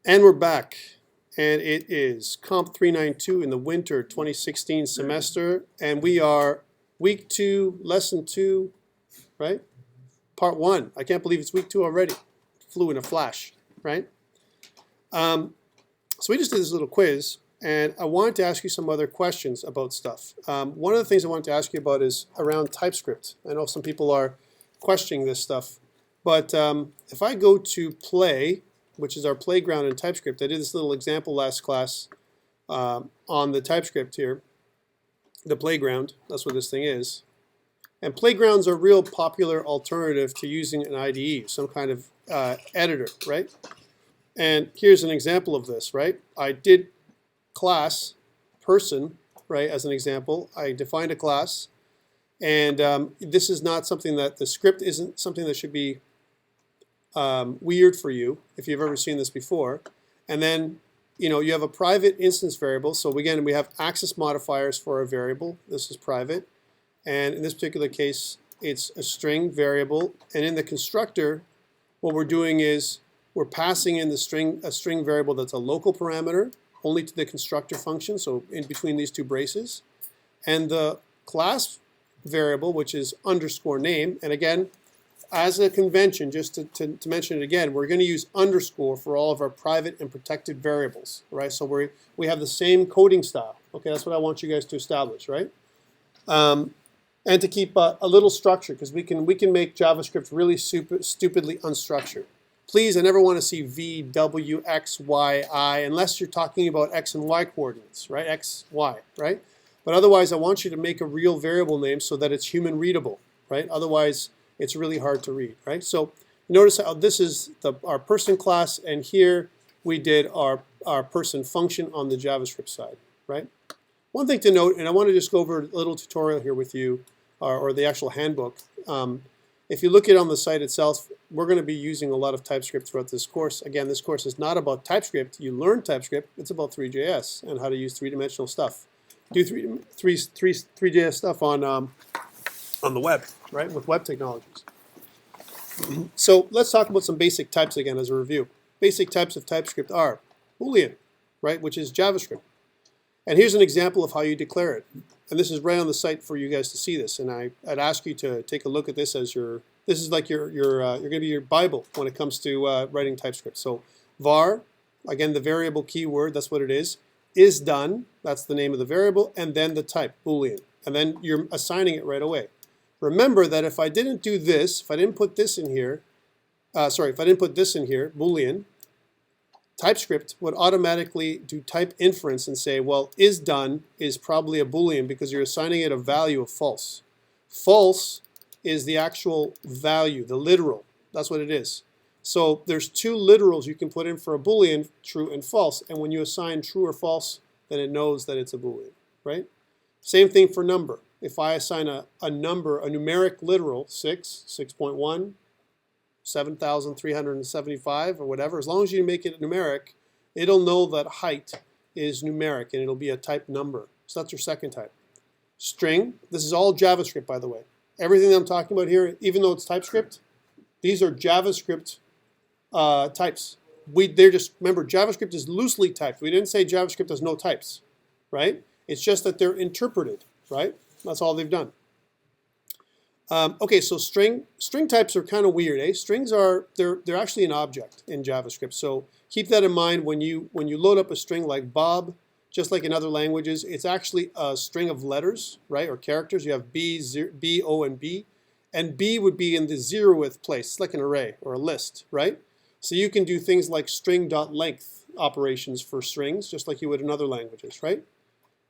And we're back. And it is COMP392 in the winter 2016 semester. And we are week 2, lesson 2, right? Part 1. I can't believe it's week 2 already. Flew in a flash, right? So we just did this little quiz. And I wanted to ask you some other questions about stuff. One of the things I wanted to ask you about is around TypeScript. I know some people are questioning this stuff. But if I go to play, which is our playground in TypeScript, I did this little example last class on the TypeScript here, the playground, that's what this thing is. And playgrounds are a real popular alternative to using an IDE, some kind of editor, right? And here's an example of this, right? I did class person, right, as an example. I defined a class, and this is not something that the script isn't something that should be weird for you if you've ever seen this before. And then you have a private instance variable. So again, we have access modifiers for a variable. This is private, and in this particular case it's a string variable. And in the constructor, what we're doing is we're passing in a string variable that's a local parameter only to the constructor function, so in between these two braces, and the class variable, which is underscore name. And again, as a convention, just to mention it again, we're going to use underscore for all of our private and protected variables, right? So we have the same coding style. Okay, that's what I want you guys to establish, right? And to keep a little structure, because we can make JavaScript really stupidly unstructured. Please, I never want to see V, W, X, Y, I, unless you're talking about X and Y coordinates, right? X, Y, right? But otherwise, I want you to make a real variable name so that it's human readable, right? Otherwise, it's really hard to read, right? So notice how this is our person class, and here we did our person function on the JavaScript side, right? One thing to note, and I want to just go over a little tutorial here with you, or the actual handbook. If you look at it on the site itself, we're going to be using a lot of TypeScript throughout this course. Again, this course is not about TypeScript. You learn TypeScript. It's about 3JS and how to use three-dimensional stuff. Do 3JS stuff on the web, right, with web technologies. So let's talk about some basic types again as a review. Basic types of TypeScript are Boolean, right, which is JavaScript. And here's an example of how you declare it. And this is right on the site for you guys to see this. And I'd ask you to take a look at this as this is like you're going to be your Bible when it comes to writing TypeScript. So var, again, the variable keyword, that's what it is done, that's the name of the variable, and then the type, Boolean. And then you're assigning it right away. Remember that if I didn't do this, if I didn't put this in here, if I didn't put this in here, Boolean, TypeScript would automatically do type inference and say, well, is done is probably a Boolean because you're assigning it a value of false. False is the actual value, the literal. That's what it is. So there's two literals you can put in for a Boolean, true and false. And when you assign true or false, then it knows that it's a Boolean, right? Same thing for number. If I assign a number, a numeric literal, 6, 6.1, 7,375 or whatever, as long as you make it numeric, it'll know that height is numeric and it'll be a type number. So that's your second type. String, this is all JavaScript, by the way. Everything that I'm talking about here, even though it's TypeScript, these are JavaScript types. Remember, JavaScript is loosely typed. We didn't say JavaScript has no types, right? It's just that they're interpreted, right? That's all they've done. Okay, so string types are kind of weird, eh? Strings they're actually an object in JavaScript. So keep that in mind when you load up a string like Bob, just like in other languages, it's actually a string of letters, right, or characters. You have B, O, and B. And B would be in the 0th place. It's like an array or a list, right? So you can do things like string.length operations for strings, just like you would in other languages, right?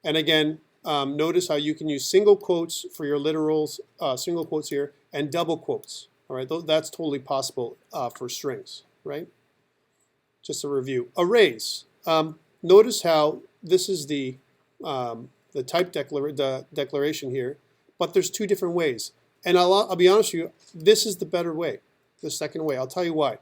And again, notice how you can use single quotes for your literals, single quotes here, and double quotes. All right, that's totally possible for strings, right? Just a review. Arrays. Notice how this is the type declaration here, but there's two different ways. And I'll be honest with you, this is the better way, the second way. I'll tell you why.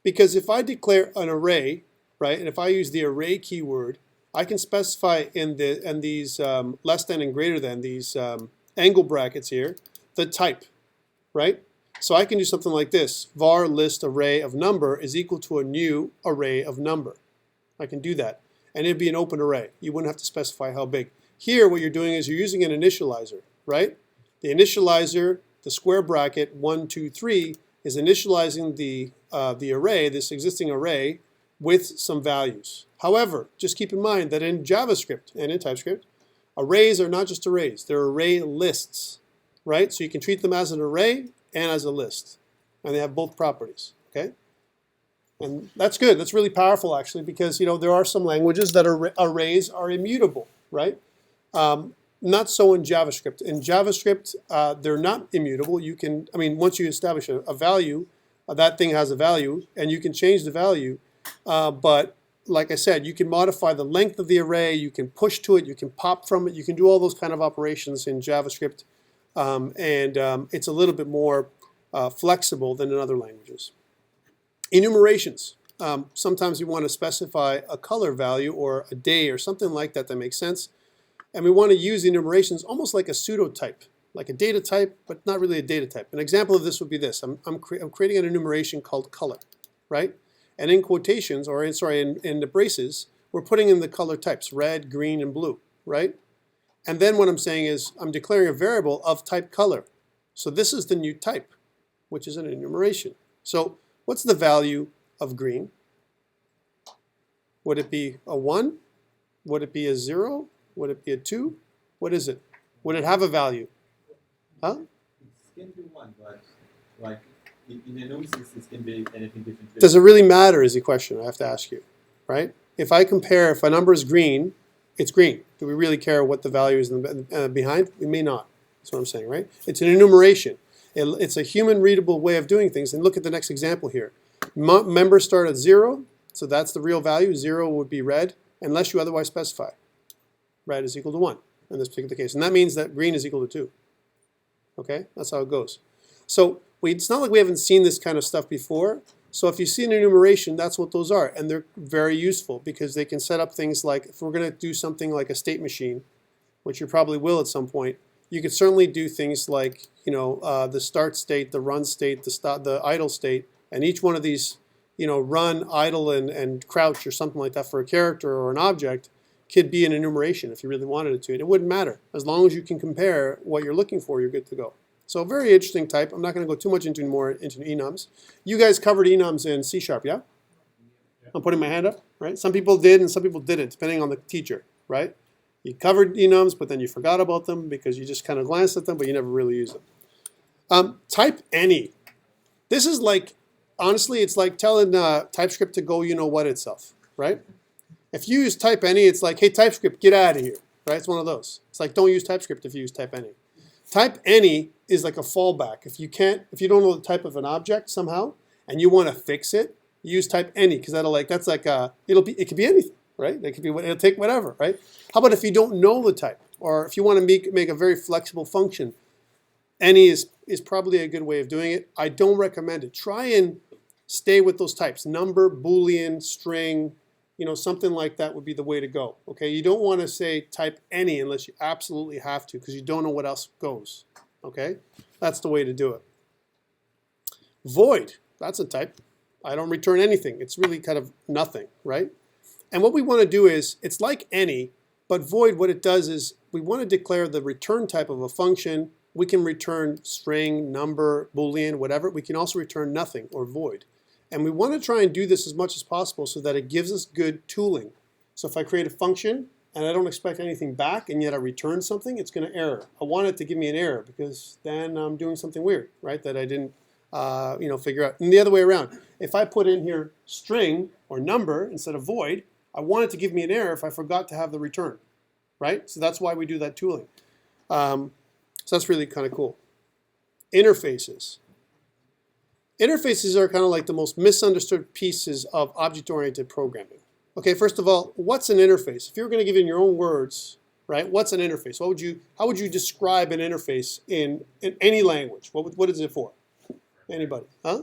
Because if I declare an array, right, and if I use the array keyword, I can specify in these less than and greater than, these angle brackets here, the type, right? So I can do something like this. Var list array of number is equal to a new array of number. I can do that. And it'd be an open array. You wouldn't have to specify how big. Here, what you're doing is you're using an initializer, right? The initializer, the square bracket 1, 2, 3, is initializing the array, this existing array, with some values. However, just keep in mind that in JavaScript and in TypeScript, arrays are not just arrays. They're array lists, right? So you can treat them as an array and as a list. And they have both properties, okay? And that's good. That's really powerful, actually, because there are some languages that arrays are immutable, right? Not so in JavaScript. In JavaScript, they're not immutable. You can, once you establish a value, that thing has a value, and you can change the value. But like I said, you can modify the length of the array. You can push to it. You can pop from it. You can do all those kind of operations in JavaScript. It's a little bit more flexible than in other languages. Enumerations. Sometimes you want to specify a color value or a day or something like that that makes sense. And we want to use enumerations almost like a pseudo-type, like a data type, but not really a data type. An example of this would be this. I'm creating an enumeration called color, right? And in quotations, or in the braces, we're putting in the color types, red, green, and blue, right? And then what I'm saying is I'm declaring a variable of type color. So this is the new type, which is an enumeration. So what's the value of green? Would it be a 1? Would it be a 0? Would it be a 2? What is it? Would it have a value? Huh? It can be 1, but like in analysis, it can be anything different. Does it really matter is the question I have to ask you, right? If I compare, if a number is green, it's green. Do we really care what the value is behind? We may not. That's what I'm saying, right? It's an enumeration. It's a human readable way of doing things. And look at the next example here. Members start at 0, so that's the real value. 0 would be red, unless you otherwise specify. Red is equal to 1 in this particular case. And that means that green is equal to 2. Okay? That's how it goes. So it's not like we haven't seen this kind of stuff before. So if you see an enumeration, that's what those are. And they're very useful because they can set up things like, if we're going to do something like a state machine, which you probably will at some point, you could certainly do things like, the start state, the run state, the idle state, and each one of these, run, idle, and crouch or something like that for a character or an object could be an enumeration if you really wanted it to. It wouldn't matter. As long as you can compare what you're looking for, you're good to go. So a very interesting type. I'm not going to go too much into enums. You guys covered enums in C#, yeah? I'm putting my hand up, right? Some people did and some people didn't, depending on the teacher, right? You covered enums, but then you forgot about them because you just kind of glanced at them, but you never really used them. Type any. This is like, honestly, it's like telling TypeScript to go you-know-what itself, right? If you use type any, it's like, hey, TypeScript, get out of here, right? It's one of those. It's like, don't use TypeScript if you use type any. Type any is like a fallback. If you don't know the type of an object somehow, and you want to fix it, you use type any because it could be anything, right? It'll take whatever, right? How about if you don't know the type, or if you want to make a very flexible function? Any is probably a good way of doing it. I don't recommend it. Try and stay with those types: number, Boolean, string. Something like that would be the way to go. Okay, you don't want to say type any unless you absolutely have to because you don't know what else goes. Okay, that's the way to do it. Void, that's a type. I don't return anything. It's really kind of nothing, right? And what we want to do is, it's like any, but void, what it does is we want to declare the return type of a function. We can return string, number, Boolean, whatever. We can also return nothing or void. And we want to try and do this as much as possible so that it gives us good tooling. So if I create a function and I don't expect anything back and yet I return something, it's going to error. I want it to give me an error because then I'm doing something weird, right, that I didn't figure out. And the other way around, if I put in here string or number instead of void, I want it to give me an error if I forgot to have the return, right? So that's why we do that tooling. So that's really kind of cool. Interfaces. Interfaces are kind of like the most misunderstood pieces of object-oriented programming. Okay, first of all, what's an interface? If you were going to give it in your own words, right? What's an interface? How would you describe an interface in any language? What is it for? Anybody? Huh?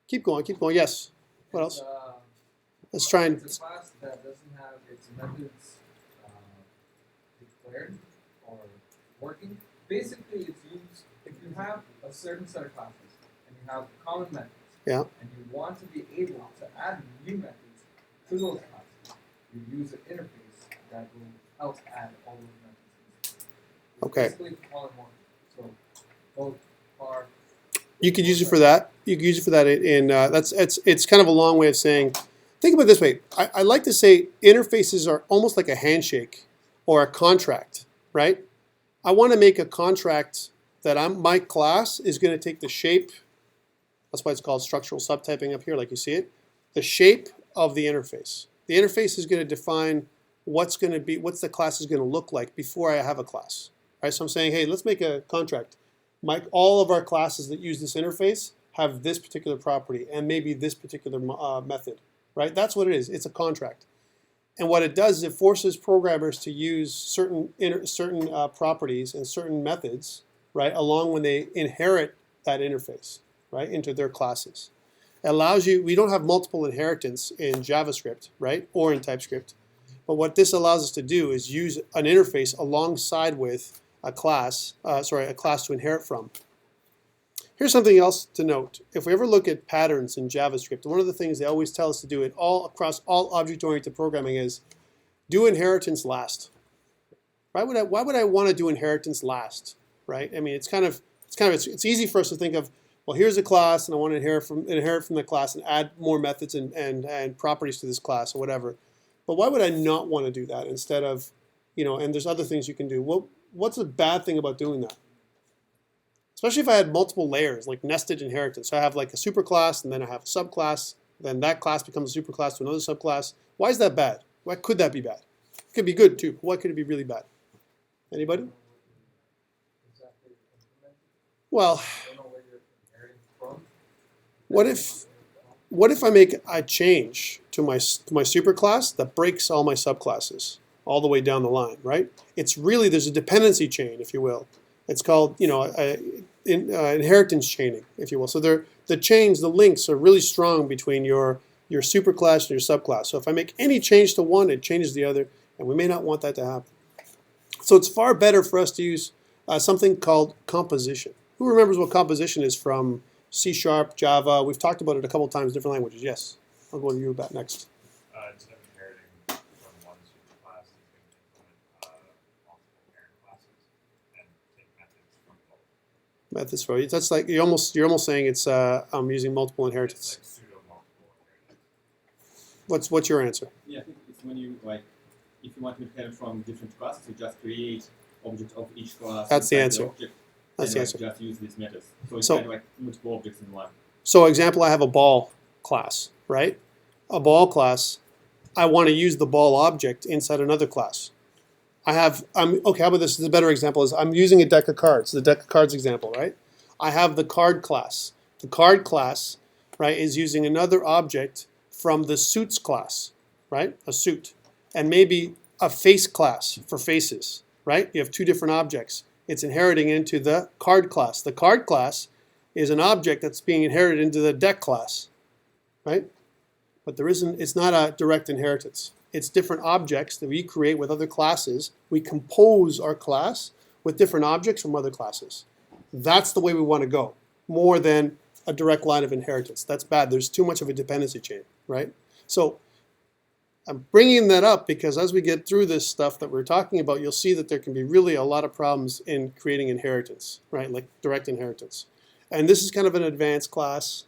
Keep going. Yes. What else? Let's try and. It's a class that doesn't have its methods declared or working. basically it's used if you have a certain set of classes and you have common methods. Yeah. And you want to be able to add new methods to those classes, you use an interface that will help add all those methods. It's Okay. basically all in one. So both are. You could use it for that. You could use it for that in it's kind of a long way of saying, think about it this way. I like to say interfaces are almost like a handshake or a contract, right? I want to make a contract that my class is going to take the shape. That's why it's called structural subtyping up here, like you see it. The shape of the interface. The interface is going to define what the class is going to look like before I have a class. Right? So I'm saying, hey, let's make a contract. All of our classes that use this interface have this particular property and maybe this particular method. Right? That's what it is. It's a contract. And what it does is it forces programmers to use certain properties and certain methods, right, along when they inherit that interface, right, into their classes. It allows you, we don't have multiple inheritance in JavaScript, right, or in TypeScript. But what this allows us to do is use an interface alongside with a class, a class to inherit from. Here's something else to note. If we ever look at patterns in JavaScript, one of the things they always tell us to do across all object-oriented programming is do inheritance last. Why would I want to do inheritance last? Right? I mean, it's easy for us to think of, well, here's a class, and I want to inherit from the class and add more methods and properties to this class or whatever. But why would I not want to do that instead of, and there's other things you can do. Well, what's the bad thing about doing that? Especially if I had multiple layers, like nested inheritance. So I have like a superclass, and then I have a subclass. Then that class becomes a superclass to another subclass. Why is that bad? Why could that be bad? It could be good too. Why could it be really bad? Anybody? Well, what if I make a change to my superclass that breaks all my subclasses all the way down the line, right? There's a dependency chain, if you will. It's called, inheritance chaining, if you will. So the links are really strong between your superclass and your subclass. So if I make any change to one, it changes the other, and we may not want that to happen. So it's far better for us to use something called composition. Who remembers what composition is from C#, Java? We've talked about it a couple times in different languages. Yes. I'll go to you about next. Instead of inheriting from one superclass, you can implement multiple parent classes and take methods from both. Methods for you. That's like you're almost saying it's I'm using multiple inheritance. It's like pseudo multiple inheritance. What's your answer? Yeah, I think it's when you if you want to inherit from different classes, you just create objects of each class. That's the answer. That's the answer. Just use these methods. So it's So- kind of like multiple objects in one. So example, I have a ball class, right? A ball class, I want to use the ball object inside another class. Okay, how about this? This is a better example is I'm using a deck of cards, the deck of cards example, right? I have the card class. The card class, right, is using another object from the suits class, right? A suit. And maybe a face class for faces, right? You have two different objects. It's inheriting into the card class. The card class is an object that's being inherited into the deck class, right? But it's not a direct inheritance. It's different objects that we create with other classes. We compose our class with different objects from other classes. That's the way we want to go, more than a direct line of inheritance. That's bad. There's too much of a dependency chain, right? So I'm bringing that up because as we get through this stuff that we're talking about, you'll see that there can be really a lot of problems in creating inheritance, right? Like direct inheritance. And this is kind of an advanced class.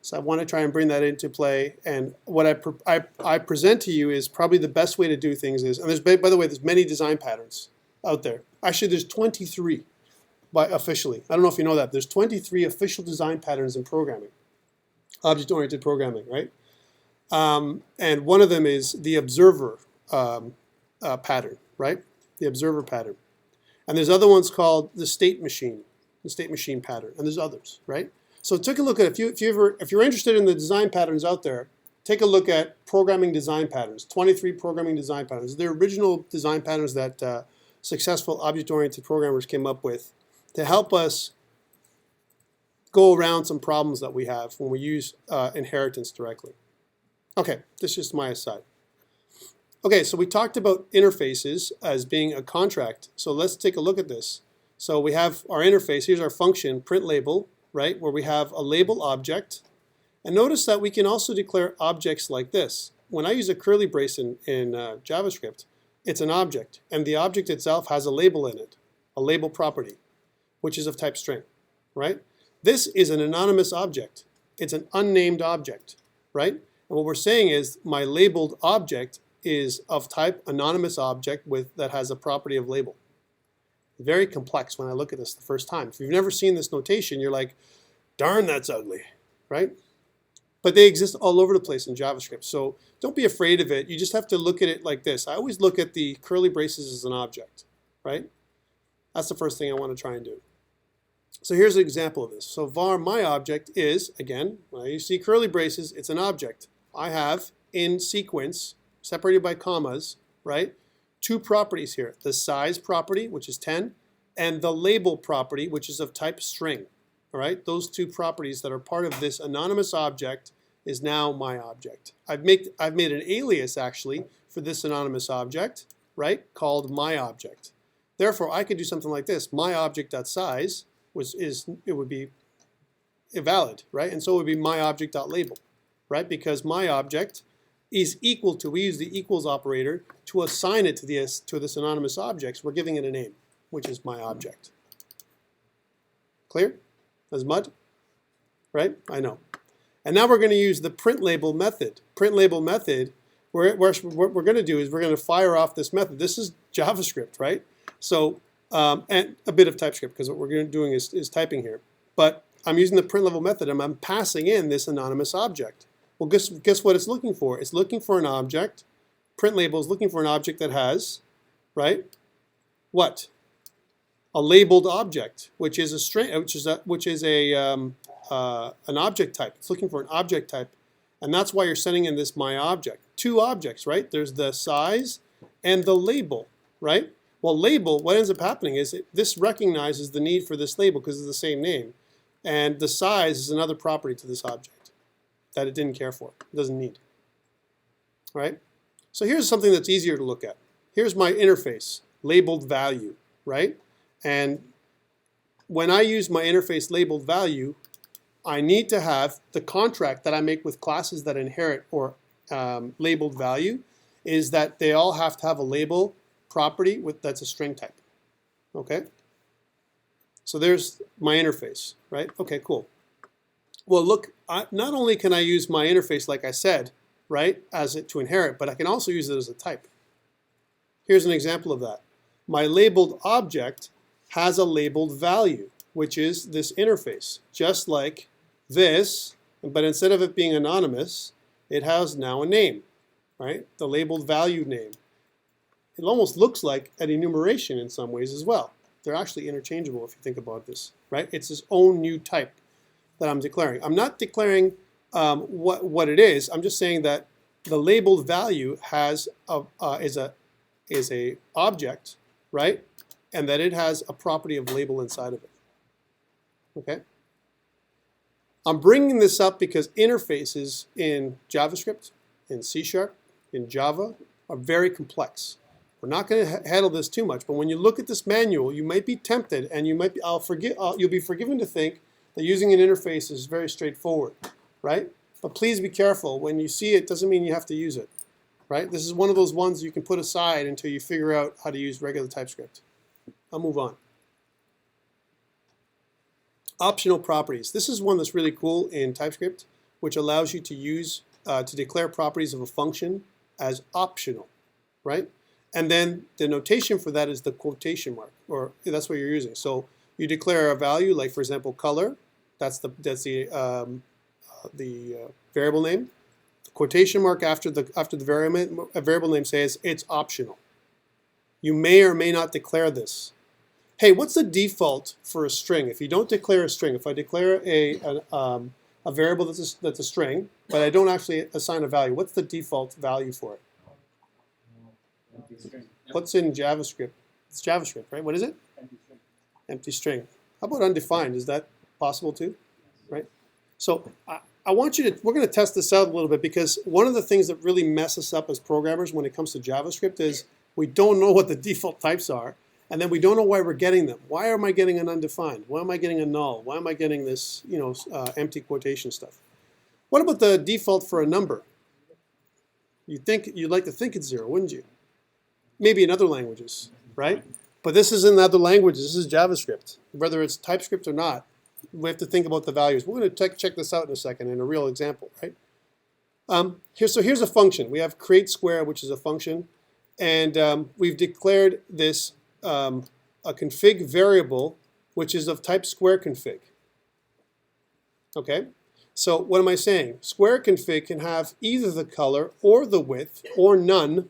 So I want to try and bring that into play. And what I present to you is probably the best way to do things is, and by the way, there's many design patterns out there. Actually, there's 23 officially. I don't know if you know that. There's 23 official design patterns in programming, object-oriented programming, right? And one of them is the observer pattern, right? The observer pattern. And there's other ones called the state machine pattern, and there's others, right? So take a look at, if you're interested in the design patterns out there, take a look at programming design patterns, 23 programming design patterns. They're original design patterns that successful object-oriented programmers came up with to help us go around some problems that we have when we use inheritance directly. Okay, this is just my aside. Okay, so we talked about interfaces as being a contract. So let's take a look at this. So we have our interface. Here's our function, print label, right, where we have a label object. And notice that we can also declare objects like this. When I use a curly brace in JavaScript, it's an object, and the object itself has a label in it, a label property, which is of type string, right? This is an anonymous object. It's an unnamed object, right? And what we're saying is my labeled object is of type anonymous object that has a property of label. Very complex when I look at this the first time. If you've never seen this notation, you're like, darn, that's ugly, right? But they exist all over the place in JavaScript. So don't be afraid of it. You just have to look at it like this. I always look at the curly braces as an object, right? That's the first thing I want to try and do. So here's an example of this. So var my object is, again, when you see curly braces, it's an object. I have in sequence, separated by commas, right, two properties here. The size property, which is 10, and the label property, which is of type string. All right, those two properties that are part of this anonymous object is now my object. I've made an alias actually for this anonymous object, right, called my object. Therefore, I could do something like this: my object.size it would be invalid, right? And so it would be my object.label, right? Because my object is equal to, we use the equals operator to assign it to this anonymous object. So we're giving it a name, which is my object. Clear? As mud? Right? I know. And now we're going to use the print label method. Print label method, what we're going to do is we're going to fire off this method. This is JavaScript, right? So, and a bit of TypeScript, because what we're doing is typing here. But I'm using the print label method, and I'm passing in this anonymous object. Well, guess what it's looking for? It's looking for an object. Print label is looking for an object that has, right? What? A labeled object, which is a string, which is an object type. It's looking for an object type, and that's why you're sending in this my object. Two objects, right? There's the size and the label, right? Well, label, what ends up happening is this recognizes the need for this label because it's the same name, and the size is another property to this object that it didn't care for, it doesn't need. All right? So here's something that's easier to look at. Here's my interface, labeled value, right? And when I use my interface labeled value, I need to have the contract that I make with classes that inherit or labeled value is that they all have to have a label property that's a string type. Okay? So there's my interface, right? Okay, cool. Well, look, not only can I use my interface, like I said, right, as it to inherit, but I can also use it as a type. Here's an example of that. My labeled object has a labeled value, which is this interface, just like this, but instead of it being anonymous, it has now a name, right? The labeled value name. It almost looks like an enumeration in some ways as well. They're actually interchangeable if you think about this, right? It's its own new type that I'm declaring. I'm not declaring what it is. I'm just saying that the labeled value has is a object, right? And that it has a property of label inside of it. Okay? I'm bringing this up because interfaces in JavaScript, in C#, in Java are very complex. We're not going to handle this too much, but when you look at this manual, you might be tempted, and you might be, you'll be forgiven to think that using an interface is very straightforward, right? But please be careful. When you see it, doesn't mean you have to use it, right? This is one of those ones you can put aside until you figure out how to use regular TypeScript. I'll move on. Optional properties. This is one that's really cool in TypeScript, which allows you to use, to declare properties of a function as optional, right? And then the notation for that is the quotation mark, or that's what you're using. So you declare a value, like for example, color. That's the variable name. The quotation mark after the variable name says it's optional. You may or may not declare this. Hey, what's the default for a string? If you don't declare a string, if I declare a variable that's a string, but I don't actually assign a value, what's the default value for it? What's in JavaScript? It's JavaScript, right? What is it? Empty string. Empty string. How about undefined? Is that possible too? Right? So I want you to, we're going to test this out a little bit, because one of the things that really mess us up as programmers when it comes to JavaScript is we don't know what the default types are. and then we don't know why we're getting them. Why am I getting an undefined? Why am I getting a null? Why am I getting this, empty quotation stuff? What about the default for a number? You'd like to think it's 0, wouldn't you? Maybe in other languages, right? But this is in other languages. This is JavaScript. Whether it's TypeScript or not, we have to think about the values. We're going to check this out in a second in a real example, right? Here's a function. We have create square, which is a function, and we've declared this a config variable, which is of type square config. Okay? So what am I saying? Square config can have either the color or the width or none,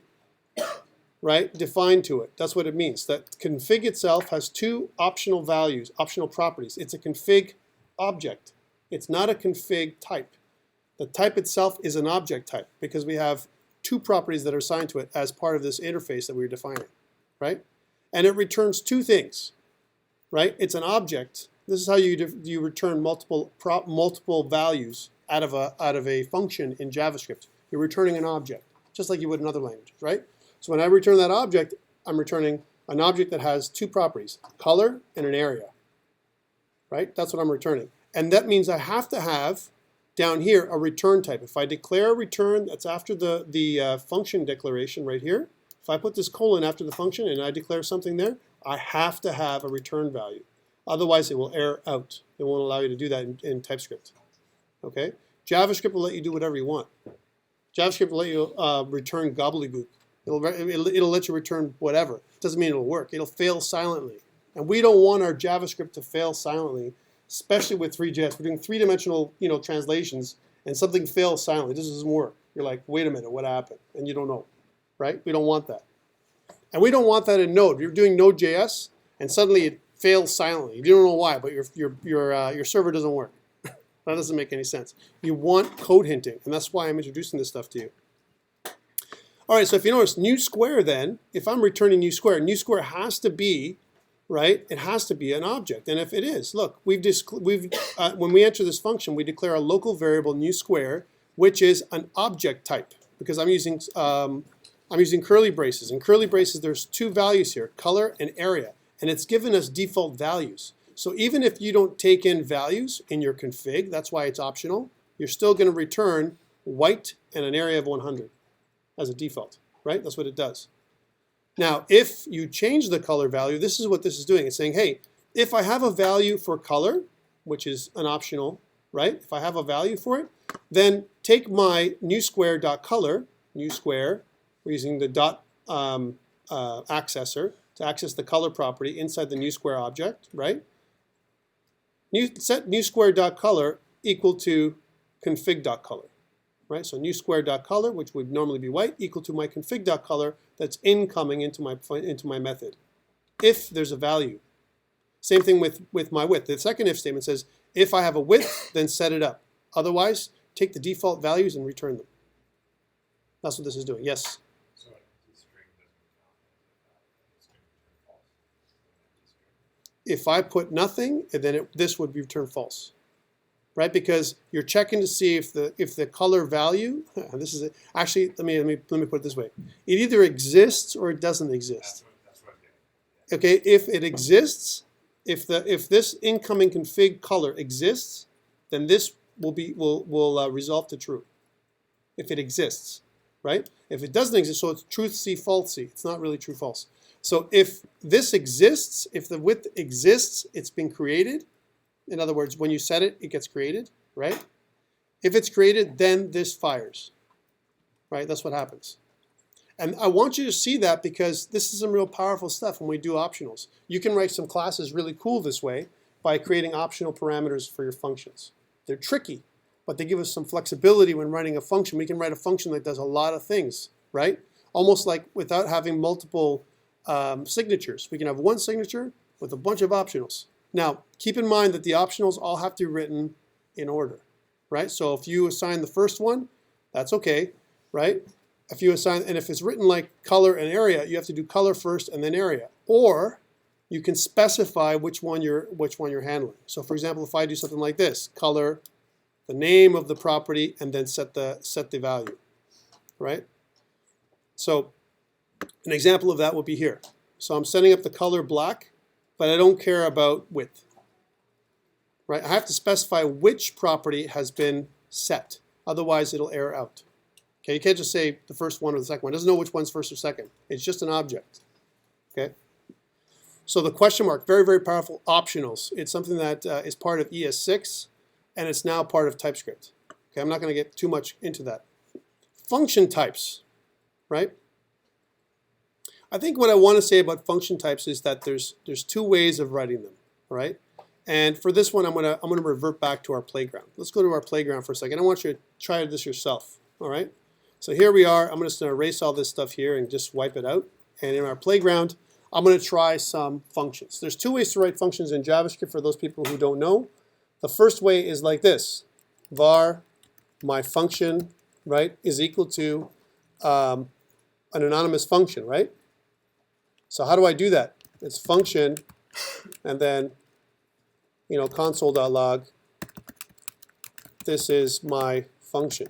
right, defined to it. That's what it means. That config itself has two optional values, optional properties. It's a config object. It's not a config type. The type itself is an object type because we have two properties that are assigned to it as part of this interface that we're defining, right? And it returns two things, right? It's an object. This is how you return multiple values out of a function in JavaScript. You're returning an object, just like you would in other languages, right? So when I return that object, I'm returning an object that has two properties, color and an area, right? That's what I'm returning. And that means I have to have down here a return type. If I declare a return that's after the function declaration right here, if I put this colon after the function and I declare something there, I have to have a return value. Otherwise, it will error out. It won't allow you to do that in TypeScript. Okay? JavaScript will let you do whatever you want. JavaScript will let you return gobbledygook. It'll let you return whatever. Doesn't mean it'll work. It'll fail silently. And we don't want our JavaScript to fail silently, especially with 3JS. We're doing three-dimensional, translations, and something fails silently. This doesn't work. You're like, wait a minute, what happened? And you don't know, right? We don't want that. And we don't want that in Node. You're doing Node.js, and suddenly it fails silently. You don't know why, but your server doesn't work. That doesn't make any sense. You want code hinting, and that's why I'm introducing this stuff to you. All right, so if you notice, new square then, if I'm returning new square has to be, right? It has to be an object. And if it is, look, when we enter this function, we declare a local variable new square, which is an object type, because I'm using curly braces. In curly braces, there's two values here, color and area, and it's given us default values. So even if you don't take in values in your config, that's why it's optional, you're still going to return white and an area of 100 as a default, right? That's what it does. Now, if you change the color value, this is what this is doing. It's saying, hey, if I have a value for color, which is an optional, right? If I have a value for it, then take my newSquare.color, new square, we're using the dot accessor to access the color property inside the new square object, right? Set newSquare.color equal to config.color. Right? So newSquare.color, which would normally be white, equal to my config.color that's incoming into my method, if there's a value. Same thing with my width. The second if statement says, if I have a width, then set it up. Otherwise, take the default values and return them. That's what this is doing. Yes? So the string doesn't count as a string false. If I put nothing, then this would return false. Right, because you're checking to see if the color value. This is it. Actually, let me put it this way: it either exists or it doesn't exist. That's what I'm getting. Okay, if it exists, if this incoming config color exists, then this will resolve to true. If it exists, right? If it doesn't exist, so it's truth-C, false-C. It's not really true-false. So if this exists, if the width exists, it's been created. In other words, when you set it, it gets created, right? If it's created, then this fires, right? That's what happens. And I want you to see that because this is some real powerful stuff when we do optionals. You can write some classes really cool this way by creating optional parameters for your functions. They're tricky, but they give us some flexibility when writing a function. We can write a function that does a lot of things, right? Almost like without having multiple signatures. We can have one signature with a bunch of optionals. Now, keep in mind that the optionals all have to be written in order, right? So if you assign the first one, that's okay, right? If you assign, and if it's written like color and area, you have to do color first and then area. Or you can specify which one you're handling. So for example, if I do something like this, color, the name of the property, and then set the value, right? So an example of that would be here. So I'm setting up the color black, but I don't care about width. Right? I have to specify which property has been set. Otherwise, it'll error out. Okay, you can't just say the first one or the second one. It doesn't know which one's first or second. It's just an object. Okay. So the question mark, very, very powerful. Optionals. It's something that is part of ES6, and it's now part of TypeScript. Okay, I'm not going to get too much into that. Function types, right? I think what I want to say about function types is that there's two ways of writing them, right? And for this one, I'm gonna revert back to our playground. Let's go to our playground for a second. I want you to try this yourself, all right? So here we are. I'm just going to erase all this stuff here and just wipe it out. And in our playground, I'm going to try some functions. There's two ways to write functions in JavaScript for those people who don't know. The first way is like this. Var my function, right, is equal to an anonymous function, right? So how do I do that? It's function, and then, you know, console.log. This is my function.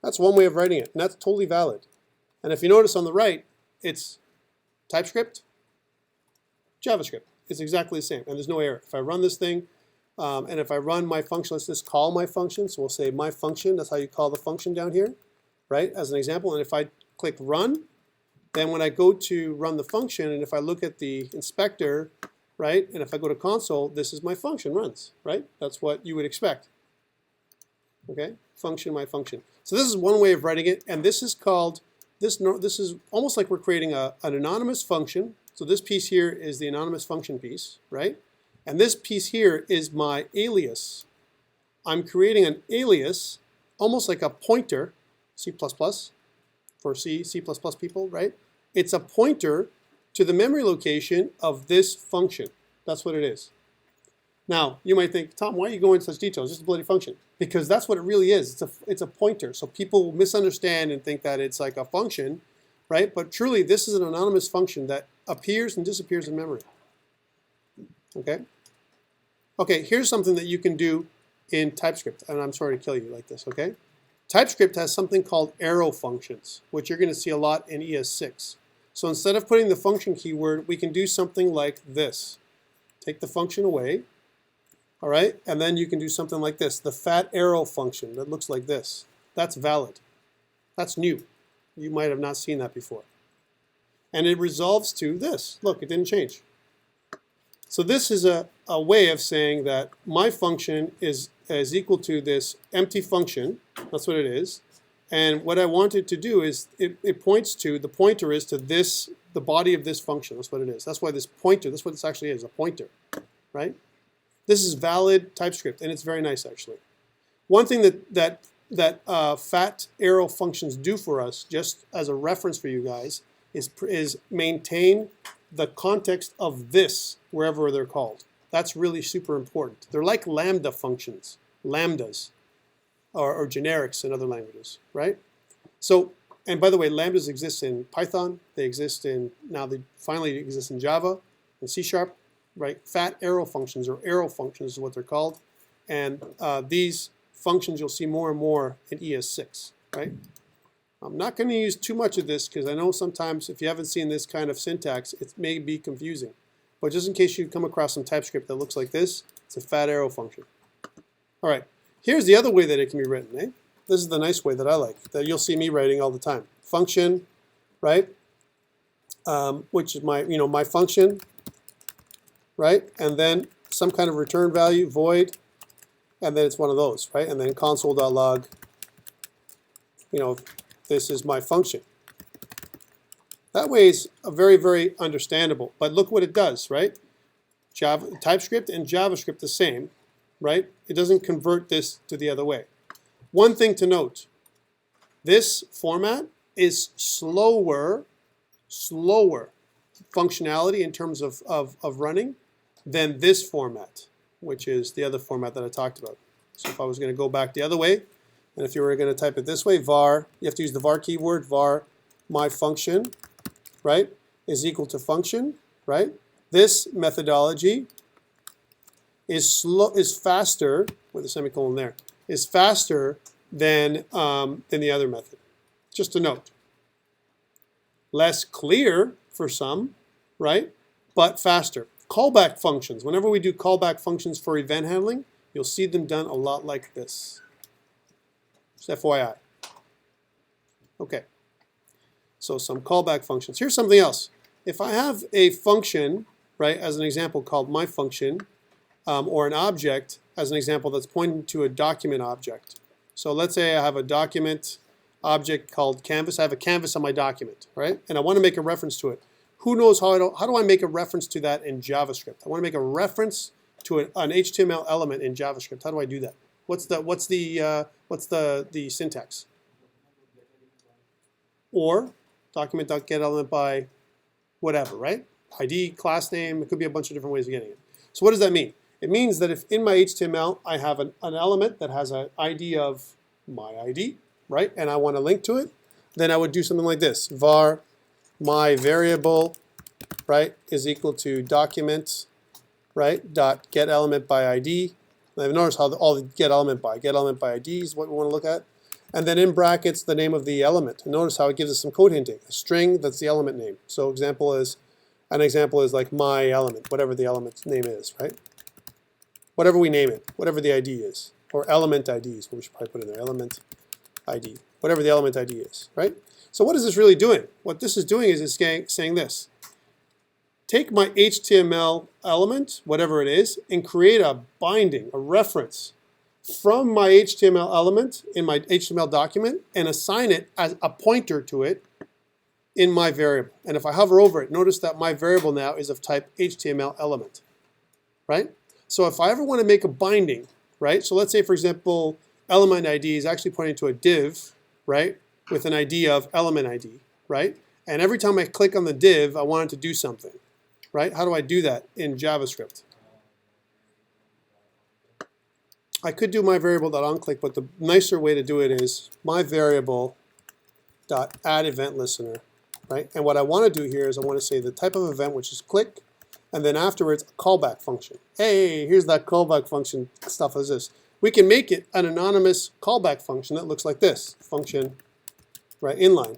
That's one way of writing it, and that's totally valid. And if you notice on the right, it's TypeScript, JavaScript. It's exactly the same, and there's no error. If I run this thing, and if I run my function, let's just call my function. So we'll say my function. That's how you call the function down here, right? As an example. And if I click run, then when I go to run the function, and if I look at the inspector, right, and if I go to console, this is my function runs, right? That's what you would expect. Okay, function, my function. So this is one way of writing it, and this is called, this is almost like we're creating an anonymous function. So this piece here is the anonymous function piece, right? And this piece here is my alias. I'm creating an alias, almost like a pointer, C++ for C++ people, right? It's a pointer to the memory location of this function. That's what it is. Now, you might think, Tom, why are you going into such detail? It's just a bloody function. Because that's what it really is. It's a pointer. So people misunderstand and think that it's like a function, right? But truly, this is an anonymous function that appears and disappears in memory. Okay? Okay, here's something that you can do in TypeScript. And I'm sorry to kill you like this, okay? TypeScript has something called arrow functions, which you're going to see a lot in ES6. So instead of putting the function keyword, we can do something like this. Take the function away, all right? And then you can do something like this, the fat arrow function that looks like this. That's valid. That's new. You might have not seen that before. And it resolves to this. Look, it didn't change. So this is a way of saying that my function is equal to this empty function. That's what it is. And what I want it to do is it points to, the pointer is to this, the body of this function. That's what it is. That's why this pointer, that's what this actually is, a pointer, right? This is valid TypeScript, and it's very nice actually. One thing that fat arrow functions do for us, just as a reference for you guys, is maintain the context of this wherever they're called. That's really super important. They're like lambda functions, lambdas, or generics in other languages, right? So, and by the way, lambdas exist in Python. They exist in, now they finally exist in Java and C#, right? Fat arrow functions, or arrow functions is what they're called. And these functions you'll see more and more in ES6, right? I'm not going to use too much of this because I know sometimes if you haven't seen this kind of syntax, it may be confusing. But just in case you come across some TypeScript that looks like this, it's a fat arrow function. All right, here's the other way that it can be written. Eh? This is the nice way that I like, that you'll see me writing all the time. Function, right? Which is my, my function, right? And then some kind of return value, void, and then it's one of those, right? And then console.log, this is my function. That way is very, very understandable. But look what it does, right? TypeScript and JavaScript the same, right? It doesn't convert this to the other way. One thing to note, this format is slower functionality in terms of running than this format, which is the other format that I talked about. So if I was going to go back the other way, and if you were going to type it this way, var, you have to use the var keyword, var my function, right, is equal to function, right? This methodology is faster, with a semicolon there, is faster than the other method. Just a note. Less clear for some, right? But faster. Callback functions. Whenever we do callback functions for event handling, you'll see them done a lot like this. Just FYI. Okay. So some callback functions. Here's something else. If I have a function, right, as an example called my function, or an object, as an example, that's pointing to a document object. So let's say I have a document object called canvas. I have a canvas on my document, right? And I want to make a reference to it. Who knows how do I make a reference to that in JavaScript? I want to make a reference to an HTML element in JavaScript. How do I do that? What's the syntax? Or document.getElement by whatever, right? ID, class name, it could be a bunch of different ways of getting it. So what does that mean? It means that if in my HTML I have an element that has an ID of my ID, right, and I want to link to it, then I would do something like this. Var my variable, right, is equal to document, right, dot get element by ID. And I've noticed how all the get element by ID is what we want to look at. And then in brackets, the name of the element. And notice how it gives us some code hinting. A string, that's the element name. So an example is like my element, whatever the element's name is, right? Whatever we name it, whatever the ID is. Or element ID is what we should probably put in there. Element ID, whatever the element ID is, right? So what is this really doing? What this is doing is it's saying this. Take my HTML element, whatever it is, and create a binding, a reference from my HTML element in my HTML document and assign it as a pointer to it in my variable. And if I hover over it, notice that my variable now is of type HTML element, right? So if I ever want to make a binding, right? So let's say, for example, element ID is actually pointing to a div, right? With an ID of element ID, right? And every time I click on the div, I want it to do something, right? How do I do that in JavaScript? I could do my variable.onClick, but the nicer way to do it is my variable.addEventListener, right? And what I want to do here is I want to say the type of event, which is click, and then afterwards a callback function. Hey, here's that callback function stuff as this. We can make it an anonymous callback function that looks like this. Function, right, inline,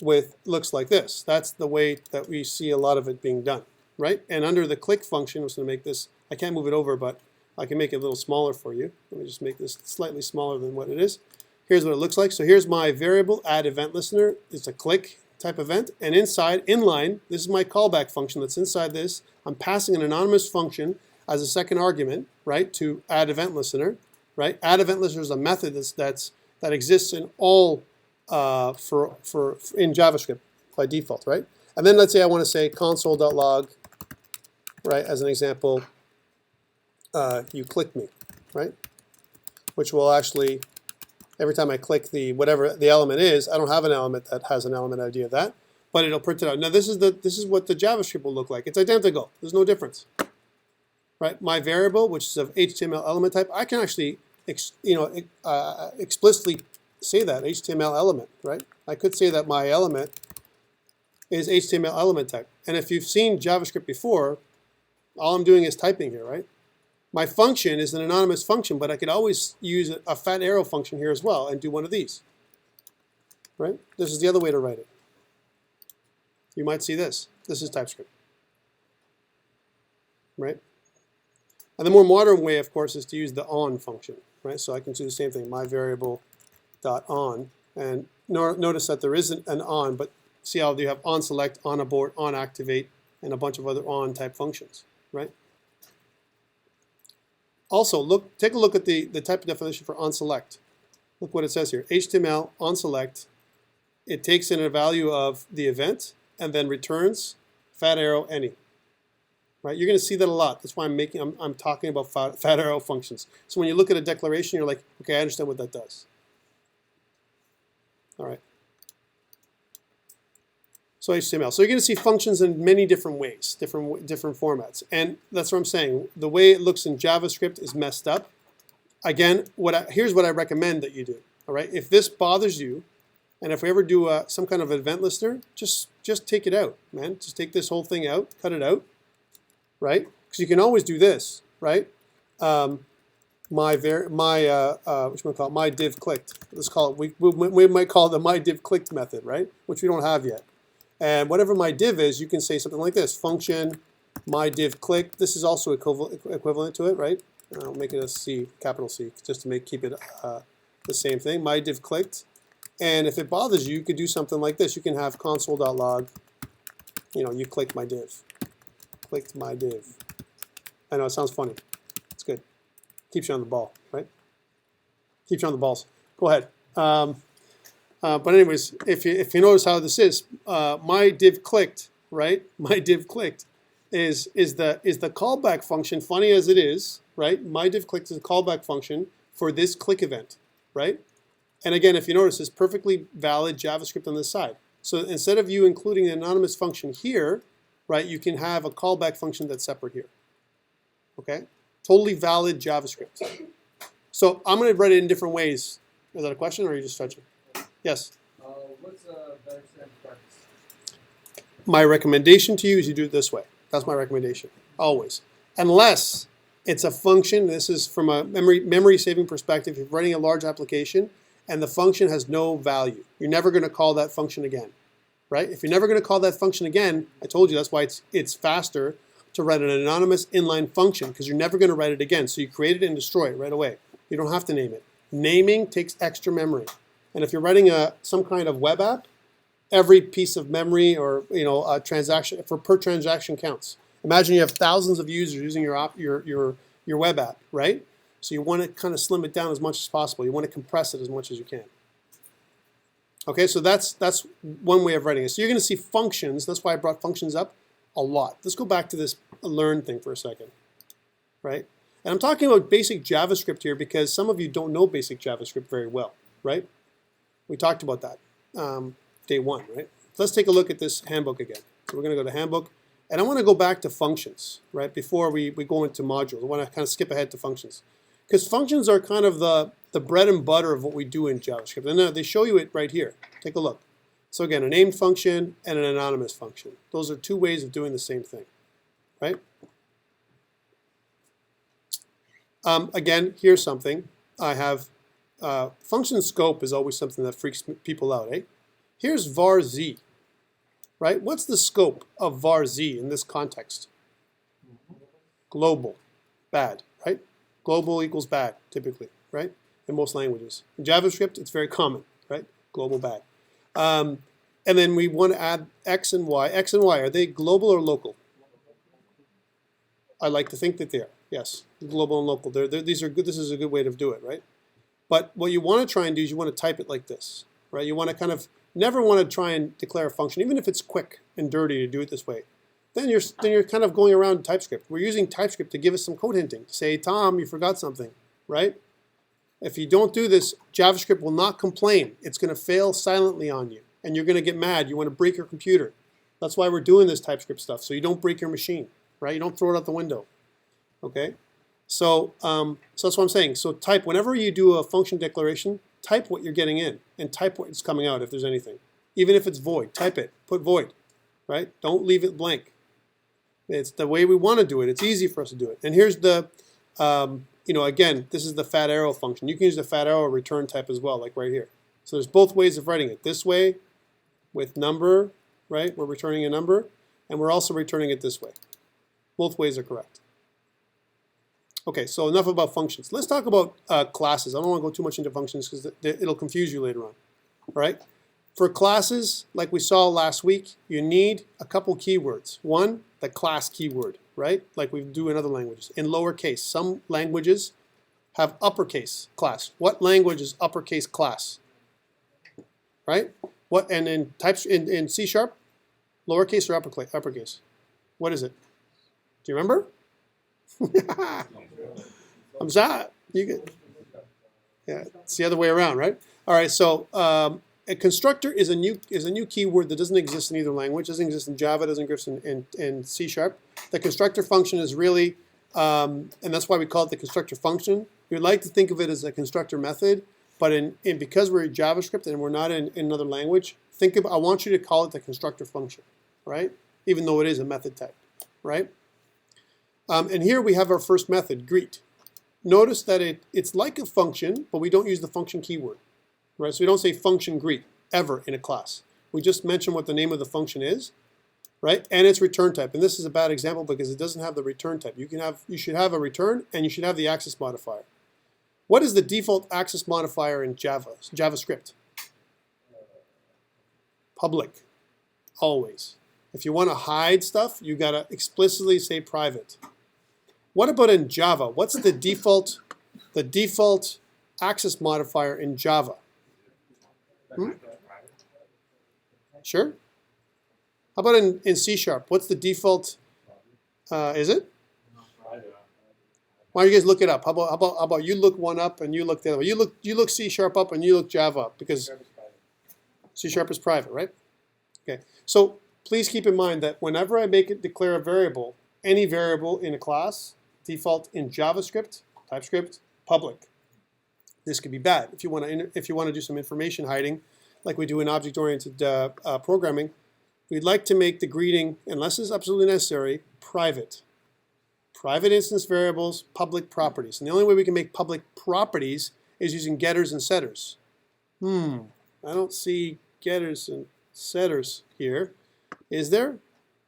with looks like this. That's the way that we see a lot of it being done, right? And under the click function, I'm just going to make this, I can't move it over, but I can make it a little smaller for you. Let me just make this slightly smaller than what it is. Here's what it looks like. So here's my variable addEventListener. It's a click type event. And inside, inline, this is my callback function that's inside this. I'm passing an anonymous function as a second argument, right, to addEventListener, right? addEventListener is a method that exists in all in JavaScript by default, right? And then let's say I want to say console.log, right, as an example, you click me, right? Which will actually, every time I click the whatever the element is, I don't have an element that has an element ID of that, but it'll print it out. Now this is what the JavaScript will look like. It's identical. There's no difference, right? My variable, which is of HTML element type, I can actually, explicitly say that HTML element, right? I could say that my element is HTML element type. And if you've seen JavaScript before, all I'm doing is typing here, right? My function is an anonymous function, but I could always use a fat arrow function here as well and do one of these, right? This is the other way to write it. You might see this. This is TypeScript, right? And the more modern way, of course, is to use the on function, right? So I can do the same thing, my variable.on, and notice that there isn't an on, but see how you have onSelect, onAbort, onActivate, and a bunch of other on type functions, right? Also, take a look at the type of definition for onSelect. Look what it says here. HTML onSelect. It takes in a value of the event and then returns fat arrow any. Right? You're going to see that a lot. That's why I'm talking about fat arrow functions. So when you look at a declaration, you're like, okay, I understand what that does. All right. So HTML. So you're going to see functions in many different ways, different formats. And that's what I'm saying. The way it looks in JavaScript is messed up. Again, here's what I recommend that you do. All right. If this bothers you, and if we ever do some kind of event listener, just take it out, man. Just take this whole thing out, cut it out, right? Because you can always do this, right? My div clicked. Let's call it. We might call it the my div clicked method, right? Which we don't have yet. And whatever my div is, you can say something like this: function my div click. This is also equivalent to it, right? I'll make it a C, capital C, just to keep it the same thing. My div clicked. And if it bothers you, you could do something like this. You can have console.log, you clicked my div. Clicked my div. I know, it sounds funny. It's good. Keeps you on the ball, right? Keeps you on the balls. Go ahead. But anyways, if you notice how this is, my div clicked, right? My div clicked is the callback function, funny as it is, right? My div clicked is a callback function for this click event, right? And again, if you notice, it's perfectly valid JavaScript on this side. So instead of you including an anonymous function here, right, you can have a callback function that's separate here. Okay? Totally valid JavaScript. So I'm going to write it in different ways. Is that a question, or are you just stretching? Yes? What's a better standard practice? My recommendation to you is you do it this way. That's my recommendation, always. Unless it's a function, this is from a memory saving perspective, if you're writing a large application, and the function has no value. You're never going to call that function again, right? If you're never going to call that function again, I told you that's why it's faster to write an anonymous inline function, because you're never going to write it again. So you create it and destroy it right away. You don't have to name it. Naming takes extra memory. And if you're writing some kind of web app, every piece of memory or a transaction per transaction counts. Imagine you have thousands of users using your web app, right? So you want to kind of slim it down as much as possible. You want to compress it as much as you can. Okay, so that's one way of writing it. So you're going to see functions. That's why I brought functions up a lot. Let's go back to this learn thing for a second, right? And I'm talking about basic JavaScript here because some of you don't know basic JavaScript very well, right? We talked about that day one, right? Let's take a look at this handbook again. So we're going to go to handbook. And I want to go back to functions, right? Before we go into modules. I want to kind of skip ahead to functions. Because functions are kind of the bread and butter of what we do in JavaScript. And they show you it right here. Take a look. So again, a named function and an anonymous function. Those are two ways of doing the same thing, right? Again, here's something. I have function scope is always something that freaks people out, eh? Here's var z, right? What's the scope of var z in this context? Global, bad, right? Global equals bad, typically, right? In most languages. In JavaScript, it's very common, right? Global bad. And then we want to add x and y. X and y, are they global or local? I like to think that they are, yes. Global and local. These are good. This is a good way to do it, right? But what you want to try and do is you want to type it like this, right? You want to kind of never want to try and declare a function, even if it's quick and dirty to do it this way. Then you're kind of going around TypeScript. We're using TypeScript to give us some code hinting, to say, Tom, you forgot something, right? If you don't do this, JavaScript will not complain. It's going to fail silently on you, and you're going to get mad. You want to break your computer. That's why we're doing this TypeScript stuff, so you don't break your machine, right? You don't throw it out the window, okay? So that's what I'm saying. So type, whenever you do a function declaration, type what you're getting in, and type what's coming out if there's anything. Even if it's void, type it. Put void, right? Don't leave it blank. It's the way we want to do it. It's easy for us to do it. And here's the, again, this is the fat arrow function. You can use the fat arrow return type as well, like right here. So there's both ways of writing it. This way with number, right? We're returning a number, and we're also returning it this way. Both ways are correct. Okay, so enough about functions. Let's talk about classes. I don't want to go too much into functions because it'll confuse you later on. All right? For classes, like we saw last week, you need a couple keywords. One, the class keyword, right? Like we do in other languages. In lowercase, some languages have uppercase class. What language is uppercase class? Right? What and in types in C#, lowercase or uppercase? What is it? Do you remember? I'm sorry. Yeah, it's the other way around, right? All right, so a constructor is a new keyword that doesn't exist in either language. Doesn't exist in Java. Doesn't exist in C#. The constructor function is really, and that's why we call it the constructor function. We'd like to think of it as a constructor method, but because we're in JavaScript and we're not in another language, I want you to call it the constructor function, right? Even though it is a method type, right? And here we have our first method, greet. Notice that it's like a function, but we don't use the function keyword, right? So we don't say function greet ever in a class. We just mentioned what the name of the function is, right? And its return type. And this is a bad example because it doesn't have the return type. You should have a return and you should have the access modifier. What is the default access modifier in JavaScript? Public, always. If you want to hide stuff, you gotta explicitly say private. What about in Java? What's the default access modifier in Java? Sure. How about in C#? What's the default? Is it? Why don't you guys look it up? How about you look one up and you look the other way? You look C# up and you look Java up because C# is private, right? Okay. So please keep in mind that whenever I make it declare a variable, any variable in a class, default in JavaScript, TypeScript, public. This could be bad if you want to do some information hiding, like we do in object-oriented programming. We'd like to make the greeting, unless it's absolutely necessary, private. Private instance variables, public properties. And the only way we can make public properties is using getters and setters. I don't see getters and setters here. Is there?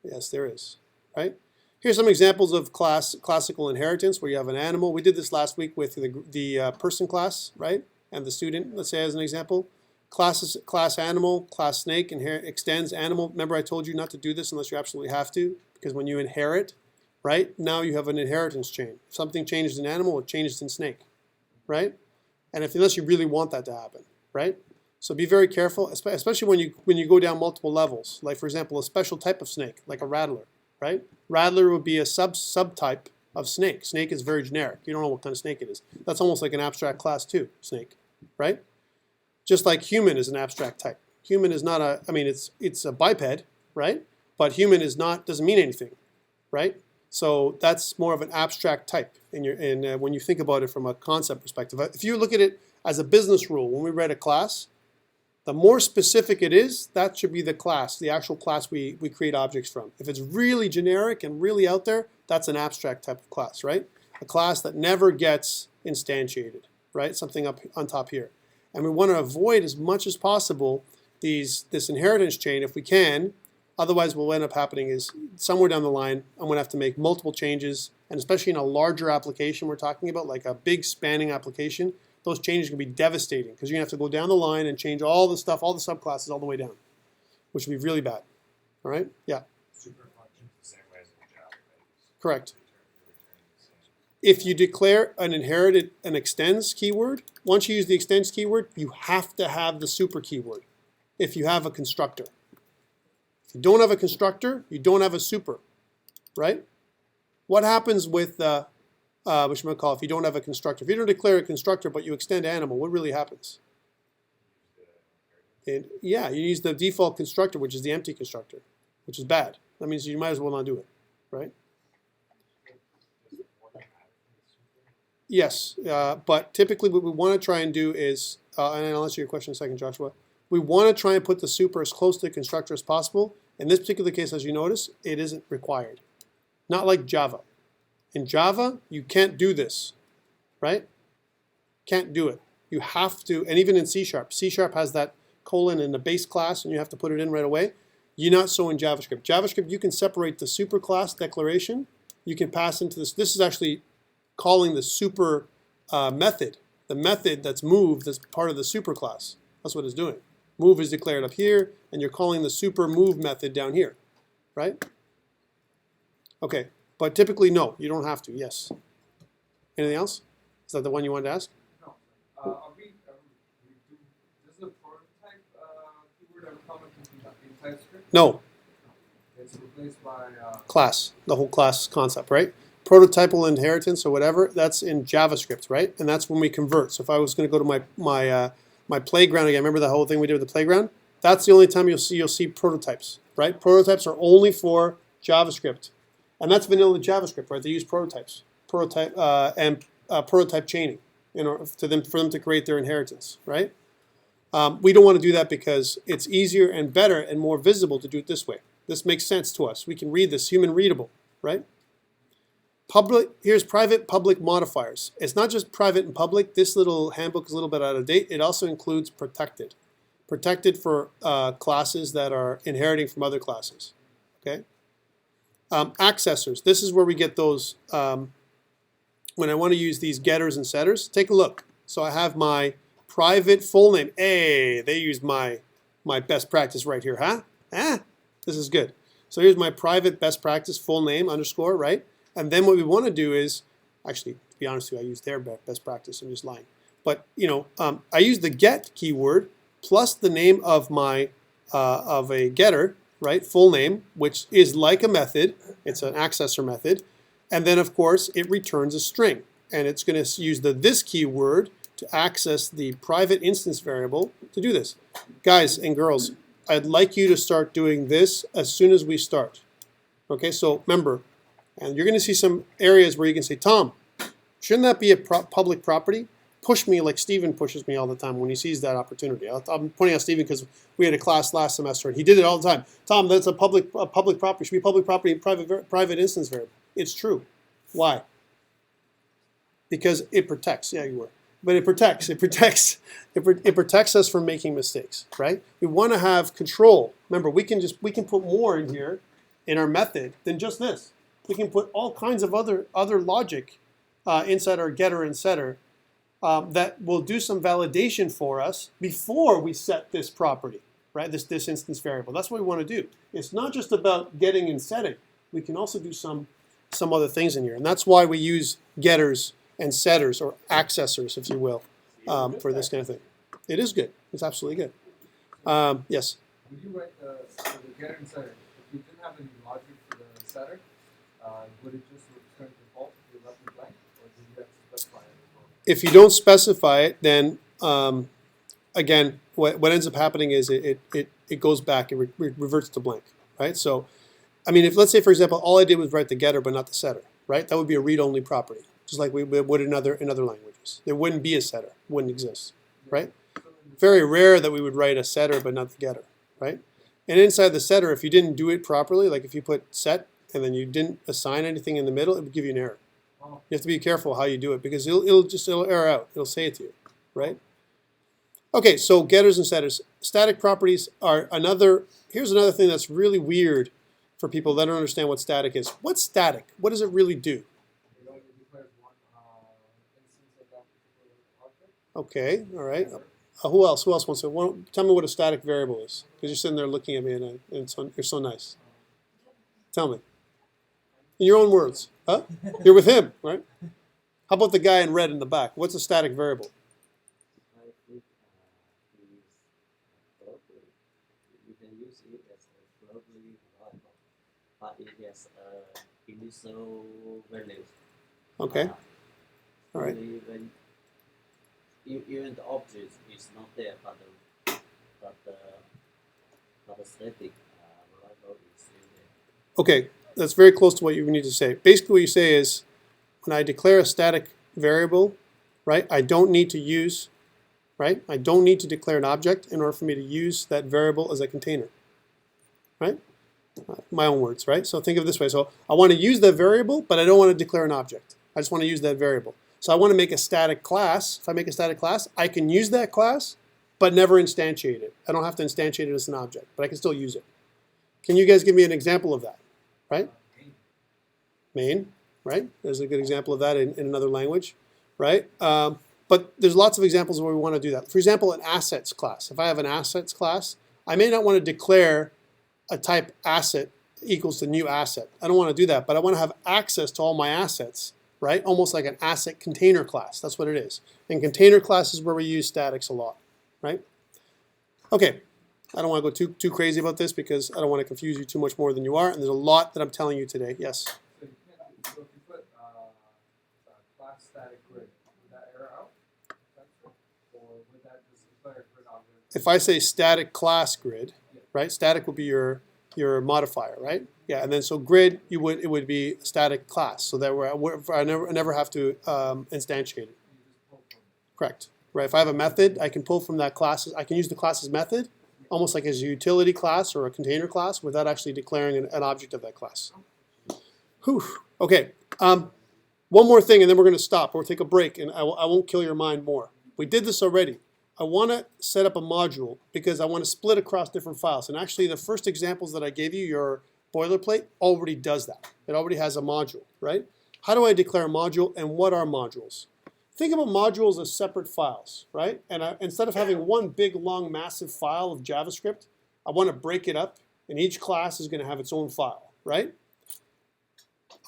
Yes, there is, right? Here's some examples of classical inheritance where you have an animal. We did this last week with the person class, right? And the student, let's say as an example. Class animal, class snake, extends animal. Remember I told you not to do this unless you absolutely have to, because when you inherit, right, now you have an inheritance chain. If something changes in animal, it changes in snake, right? And unless you really want that to happen, right? So be very careful, especially when you go down multiple levels. Like for example, a special type of snake, like a rattler, right? Rattler would be a subtype of snake. Snake is very generic. You don't know what kind of snake it is. That's almost like an abstract class too, snake, right? Just like human is an abstract type. Human is not a, I mean, it's a biped, right? But human is not, doesn't mean anything, right? So that's more of an abstract type when you think about it from a concept perspective. If you look at it as a business rule, when we write a class, the more specific it is, that should be the class, the actual class we create objects from. If it's really generic and really out there, that's an abstract type of class, right? A class that never gets instantiated, right? Something up on top here. And we want to avoid as much as possible this inheritance chain if we can. Otherwise, what will end up happening is somewhere down the line, I'm going to have to make multiple changes. And especially in a larger application we're talking about, like a big spanning application, those changes can be devastating because you're going to have to go down the line and change all the stuff, all the subclasses all the way down, which would be really bad. All right? Yeah. Super functions the same way as in Java, right? Correct. If you declare an extends keyword, once you use the extends keyword, you have to have the super keyword if you have a constructor. If you don't have a constructor, you don't have a super, right? What happens with if you don't have a constructor? If you don't declare a constructor but you extend animal, what really happens? Yeah, you use the default constructor, which is the empty constructor, which is bad. That means you might as well not do it, right? Yes, but typically what we want to try and do is, and I'll answer your question in a second, Joshua, we want to try and put the super as close to the constructor as possible. In this particular case, as you notice, it isn't required. Not like Java. In Java, you can't do this, right? Can't do it. You have to, and even in C#. C# has that colon in the base class, and you have to put it in right away. You're not so in JavaScript. JavaScript, you can separate the superclass declaration. You can pass into this. This is actually calling the super method. The method that's moved as part of the superclass. That's what it's doing. Move is declared up here, and you're calling the super move method down here, right? Okay, but typically, no, you don't have to, yes. Anything else? Is that the one you wanted to ask? No. This is a prototype keyword ever common in TypeScript? No. It's replaced by Class, the whole class concept, right? Prototypal inheritance or whatever, that's in JavaScript, right? And that's when we convert. So if I was going to go to my playground again, remember the whole thing we did with the playground? That's the only time you'll see prototypes, right? Prototypes are only for JavaScript. And that's vanilla JavaScript, right? They use prototypes, prototype chaining for them to create their inheritance, right? We don't want to do that because it's easier and better and more visible to do it this way. This makes sense to us. We can read this, human readable, right? Here's private public modifiers. It's not just private and public. This little handbook is a little bit out of date. It also includes protected. Protected for classes that are inheriting from other classes. Okay. Accessors. This is where we get those. When I want to use these getters and setters, take a look. So I have my private full name. Hey, they used my best practice right here, huh? This is good. So here's my private best practice full name underscore, right? And then what we want to do is, actually, to be honest with you, I used their best practice. I'm just lying. But I use the get keyword plus the name of my of a getter, right? Full name, which is like a method. It's an accessor method. And then, of course, it returns a string. And it's going to use the this keyword to access the private instance variable to do this. Guys and girls, I'd like you to start doing this as soon as we start. Okay, so remember, and you're going to see some areas where you can say, Tom, shouldn't that be a public property? Push me like Stephen pushes me all the time when he sees that opportunity. I'm pointing out Stephen because we had a class last semester and he did it all the time. Tom, that's a public property. It should be public property and private instance variable. It's true. Why? Because it protects. Yeah, you were. But it protects. It protects us from making mistakes, right? We want to have control. Remember, we can put more in here in our method than just this. We can put all kinds of other logic inside our getter and setter that will do some validation for us before we set this property, right? This instance variable. That's what we want to do. It's not just about getting and setting. We can also do some other things in here, and that's why we use getters and setters, or accessors, if you will, for this kind of thing. It is good. It's absolutely good. Yes? Would you write the getter and setter? If you didn't have any logic for the setter, would it just return default if you left it blank, or did you have to specify it as well? If you don't specify it, then again, what ends up happening is it goes back, it reverts to blank, right? So, I mean, if let's say, for example, all I did was write the getter but not the setter, right? That would be a read-only property, just like we would in other languages. There wouldn't be a setter, wouldn't exist, right? Very rare that we would write a setter but not the getter, right? And inside the setter, if you didn't do it properly, like if you put set and then you didn't assign anything in the middle, it would give you an error. You have to be careful how you do it because it'll error out. It'll say it to you, right? Okay, so getters and setters. Static properties are here's another thing that's really weird for people that don't understand what static is. What's static? What does it really do? It only declares one instance of that particular object. Okay, all right. Who else wants to? Tell me what a static variable is, because you're sitting there looking at me and you're so nice. Tell me. In your own words. Huh? You're with him, right? How about the guy in red in the back? What's a static variable? I think you can use it as a globally variable, but it has initial values. Okay. All right. When even the object is not there, but the static variable is still there. Okay, that's very close to what you need to say. Basically, what you say is, when I declare a static variable, right, I don't need to declare an object in order for me to use that variable as a container, right? My own words, right? So think of it this way. So I want to use that variable, but I don't want to declare an object. I just want to use that variable. So I want to make a static class. If I make a static class, I can use that class, but never instantiate it. I don't have to instantiate it as an object, but I can still use it. Can you guys give me an example of that, right? Main, right? There's a good example of that in another language, right? But there's lots of examples where we want to do that. For example, an assets class. If I have an assets class, I may not want to declare a type asset equals to new asset. I don't want to do that, but I want to have access to all my assets, right? Almost like an asset container class. That's what it is. And container class is where we use statics a lot, right? Okay, I don't want to go too crazy about this because I don't want to confuse you too much more than you are. And there's a lot that I'm telling you today. Yes? So if you put class static grid, would that error out? Or would that just declare grid object? If I say static class grid, right? Static would be your modifier, right? Yeah, and then so grid, it would be static class, so that I never have to instantiate it. Correct. Right. If I have a method, I can pull from that class. I can use the class's method, almost like as a utility class or a container class, without actually declaring an object of that class. Whew. Okay. One more thing, and then we're going to stop. We'll take a break, and I won't kill your mind more. We did this already. I want to set up a module because I want to split across different files. And actually, the first examples that I gave you, your boilerplate, already does that. It already has a module, right? How do I declare a module, and what are modules? Think about modules as separate files, right? And instead of having one big, long, massive file of JavaScript, I want to break it up, and each class is going to have its own file, right?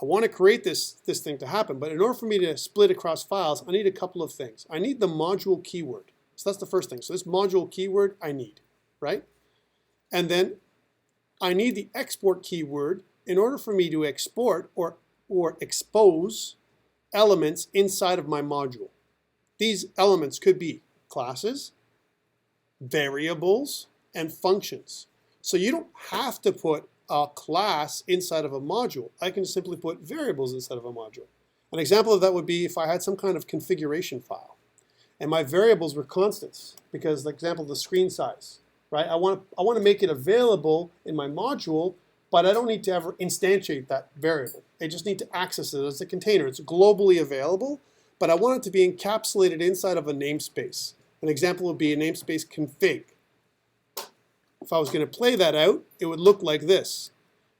I want to create this thing to happen, but in order for me to split across files, I need a couple of things. I need the module keyword. So that's the first thing. So this module keyword I need, right? And then I need the export keyword in order for me to export or expose elements inside of my module. These elements could be classes, variables, and functions. So you don't have to put a class inside of a module. I can simply put variables inside of a module. An example of that would be if I had some kind of configuration file and my variables were constants, because, for example, the screen size, right? I want to make it available in my module, but I don't need to ever instantiate that variable. I just need to access it as a container. It's globally available, but I want it to be encapsulated inside of a namespace. An example would be a namespace config. If I was going to play that out, it would look like this.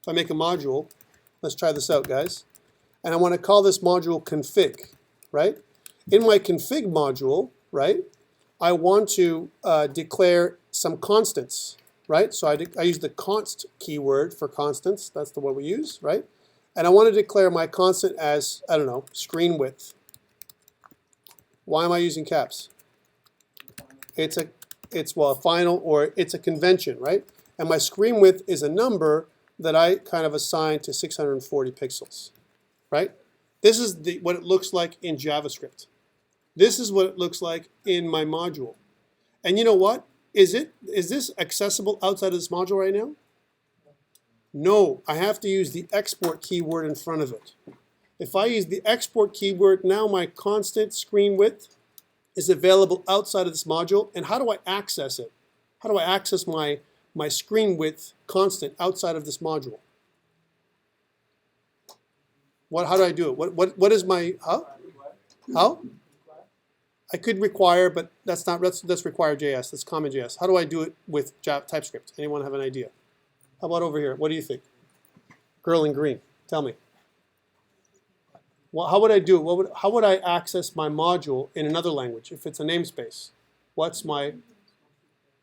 If I make a module, let's try this out, guys. And I want to call this module config, right? In my config module, right, I want to declare some constants, right? So I use the const keyword for constants. That's the one we use, right? And I want to declare my constant as, I don't know, screen width. Why am I using caps? It's a final, or it's a convention, right? And my screen width is a number that I kind of assign to 640 pixels, right? This is what it looks like in JavaScript. This is what it looks like in my module. And you know what? Is this accessible outside of this module right now? No, I have to use the export keyword in front of it. If I use the export keyword, now my constant screen width is available outside of this module. And how do I access it? How do I access my screen width constant outside of this module? How do I do it? What is my, how? I could require, but that's require JS. That's common JS. How do I do it with TypeScript? Anyone have an idea? How about over here? What do you think? Girl in green, tell me. Well, how would I do it? How would I access my module in another language if it's a namespace? What's my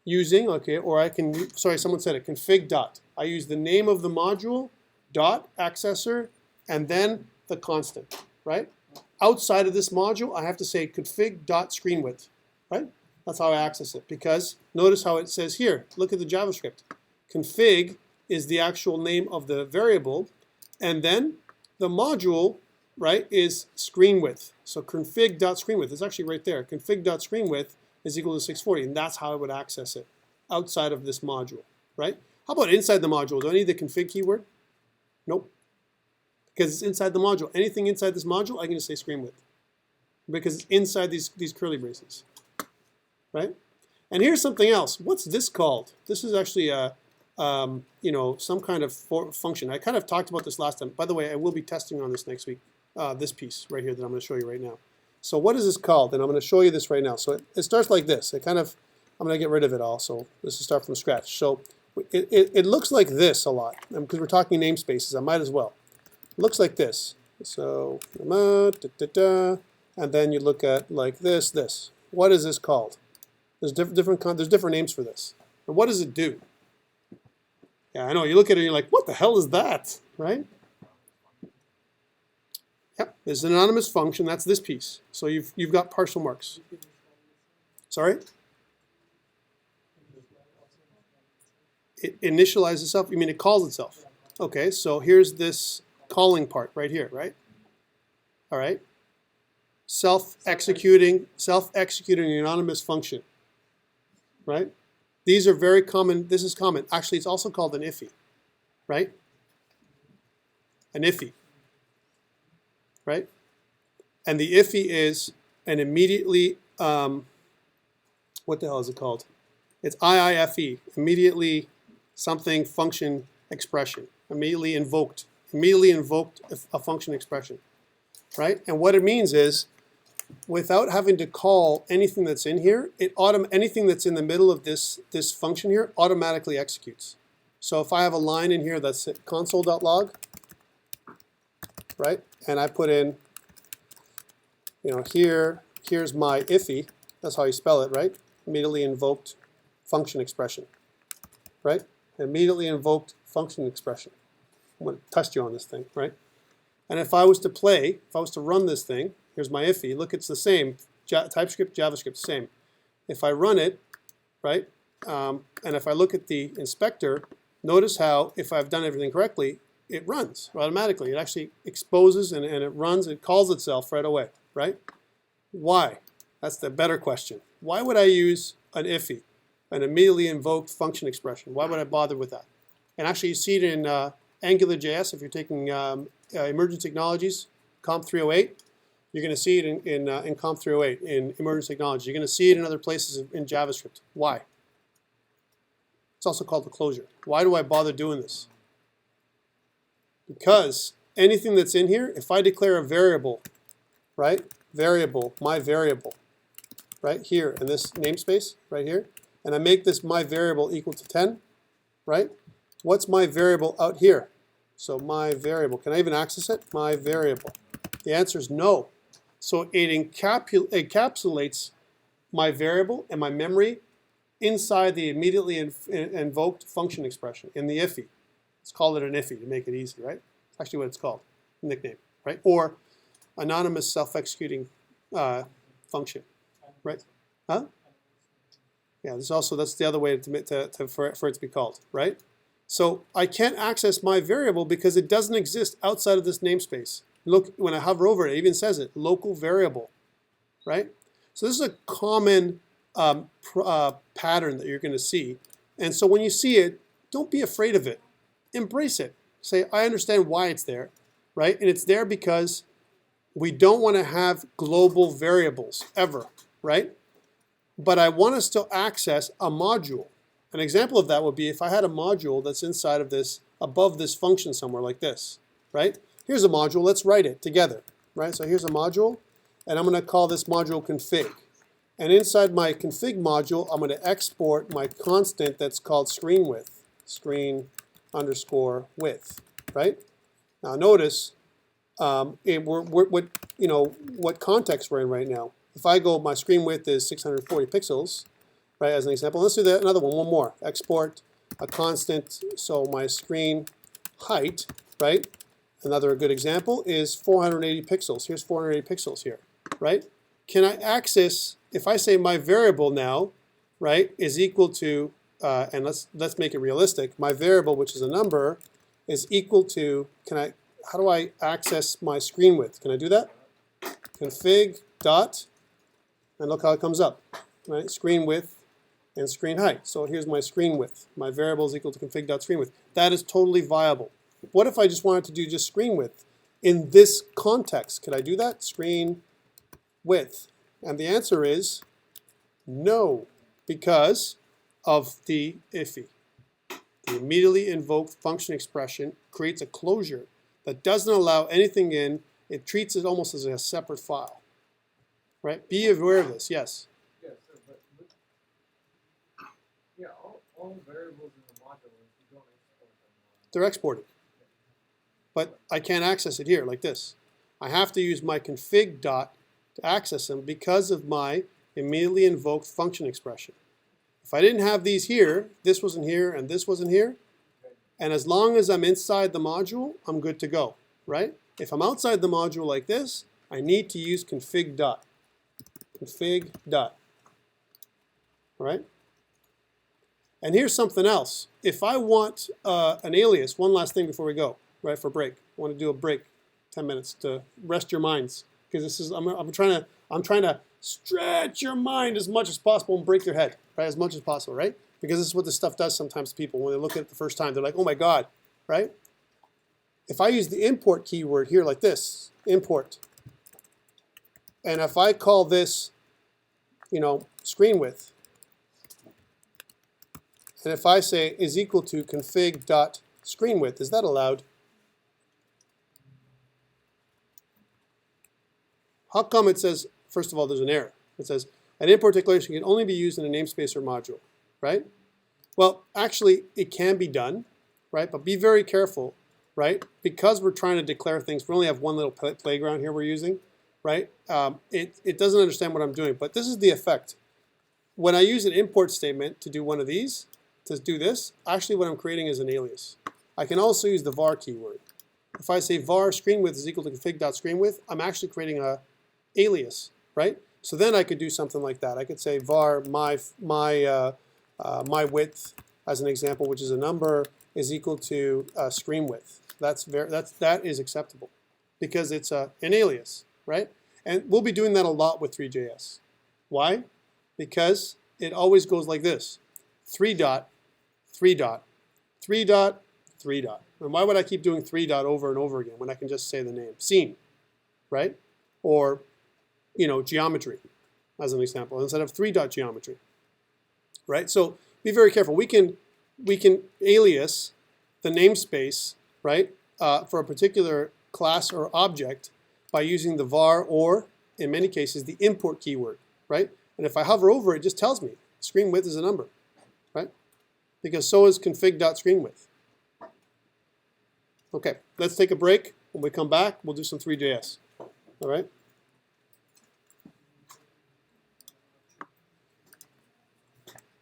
using? Okay, or I can, sorry, someone said it, config dot. I use the name of the module, dot, accessor, and then the constant, right? Outside of this module, I have to say config dot screen width, right? That's how I access it, because notice how it says here, look at the JavaScript. Config is the actual name of the variable, and then the module, right, is screen width. So config dot screen width is actually right there. Config dot screen width is equal to 640, and that's how I would access it outside of this module, right? How about inside the module? Do I need the config keyword? Nope. Because it's inside the module. Anything inside this module, I can just say screen width. Because it's inside these curly braces, right? And here's something else. What's this called? This is actually a, some kind of function. I kind of talked about this last time. By the way, I will be testing on this next week. This piece right here that I'm going to show you right now. So what is this called? And I'm going to show you this right now. So it starts like this. I'm going to get rid of it all. So let's just start from scratch. So it looks like this a lot. Because we're talking namespaces, I might as well. It looks like this. So, and then you look at like this. What is this called? There's different names for this. And what does it do? Yeah, I know. You look at it and you're like, what the hell is that? Right? Yep, there's an anonymous function. That's this piece. So you've got partial marks. Sorry? It initializes itself. You mean it calls itself? Okay, so here's this calling part right here, right? All right. Self-executing anonymous function, right? These are very common. This is common. Actually, it's also called an IFI, right? An IFI, right? And the IFI is an immediately, what the hell is it called? It's IIFE, immediately something function expression, immediately invoked a function expression, right? And what it means is without having to call anything that's in here, anything that's in the middle of this function here automatically executes. So if I have a line in here that's console.log, right, and I put in, here's my iffy, that's how you spell it, right? Immediately invoked function expression, right? Immediately invoked function expression. I'm going to test you on this thing, right? And if I was to run this thing, here's my iffy, look, it's the same, TypeScript, JavaScript, same. If I run it, right, and if I look at the inspector, notice how if I've done everything correctly, it runs automatically. It actually exposes and it runs, it calls itself right away, right? Why? That's the better question. Why would I use an iffy, an immediately invoked function expression? Why would I bother with that? And actually you see it in AngularJS if you're taking emerging technologies, COMP308. You're going to see it in COMP308 in emerging technology. You're going to see it in other places in JavaScript. Why? It's also called a closure. Why do I bother doing this? Because anything that's in here, if I declare a variable, right? My variable, right here in this namespace, right here, and I make this my variable equal to 10, right? What's my variable out here? So my variable, can I even access it? My variable. The answer is no. So it encapsulates my variable and my memory inside the immediately invoked function expression in the iffy. Let's call it an iffy to make it easy, right? It's actually what it's called, nickname, right? Or anonymous self-executing function, right? Huh? Yeah, that's the other way for it to be called, right? So I can't access my variable because it doesn't exist outside of this namespace. Look, when I hover over it, it even says it, local variable, right? So this is a common pattern that you're going to see. And so when you see it, don't be afraid of it. Embrace it. Say, I understand why it's there, right? And it's there because we don't want to have global variables ever, right? But I want to still access a module. An example of that would be if I had a module that's inside of this, above this function somewhere like this, right? Here's a module, let's write it together, right? So here's a module, and I'm going to call this module config. And inside my config module, I'm going to export my constant that's called screen width, screen_width, right? Now notice what context we're in right now. If I go, my screen width is 640 pixels, right, as an example. Let's do that, another one more. Export a constant, so my screen height, right? Another good example is 480 pixels. Here's 480 pixels here, right? Can I access, if I say my variable now, right, is equal to, and let's make it realistic, my variable, which is a number, is equal to, how do I access my screen width? Can I do that? Config dot, and look how it comes up, right? Screen width and screen height. So here's my screen width. My variable is equal to config dot screen width. That is totally viable. What if I just wanted to do just screen width? In this context, could I do that? Screen width. And the answer is no, because of the iffy. The immediately invoked function expression creates a closure that doesn't allow anything in. It treats it almost as a separate file. Right? Be aware of this, yes. Yeah, sir, but yeah, all variables in the module, if you don't export them. They're exported. But I can't access it here like this. I have to use my config dot to access them because of my immediately invoked function expression. If I didn't have these here, this wasn't here and this wasn't here, and as long as I'm inside the module, I'm good to go, right? If I'm outside the module like this, I need to use config dot. Config dot. All right? And here's something else. If I want an alias, one last thing before we go, right, for break. I want to do a break, 10 minutes to rest your minds, because this is I'm trying to stretch your mind as much as possible and break your head, right, as much as possible, right? Because this is what this stuff does sometimes to people when they look at it the first time. They're like, oh my God, right? If I use the import keyword here like this, import, and if I call this, screen width, and if I say is equal to config dot screen width, is that allowed? How come it says first of all, there's an error. It says, an import declaration can only be used in a namespace or module, right? Well, actually, it can be done, right? But be very careful, right? Because we're trying to declare things, we only have one little playground here we're using, right? It doesn't understand what I'm doing, but this is the effect. When I use an import statement to do one of these, to do this, actually what I'm creating is an alias. I can also use the var keyword. If I say var screen width is equal to config.screen width, I'm actually creating a alias, right? So then I could do something like that. I could say var my width, as an example, which is a number, is equal to screen width. That is acceptable because it's an alias, right? And we'll be doing that a lot with 3JS. Why? Because it always goes like this: 3 dot, 3 dot, 3 dot, 3 dot. And why would I keep doing 3 dot over and over again when I can just say the name? Scene, right? Or, you know, geometry, as an example, instead of 3 dot geometry, right? So be very careful. We can alias the namespace, right, for a particular class or object by using the var or, in many cases, the import keyword, right? And if I hover over it, just tells me screen width is a number, right? Because so is config.screenWidth. Okay, let's take a break. When we come back, we'll do some 3JS. All right?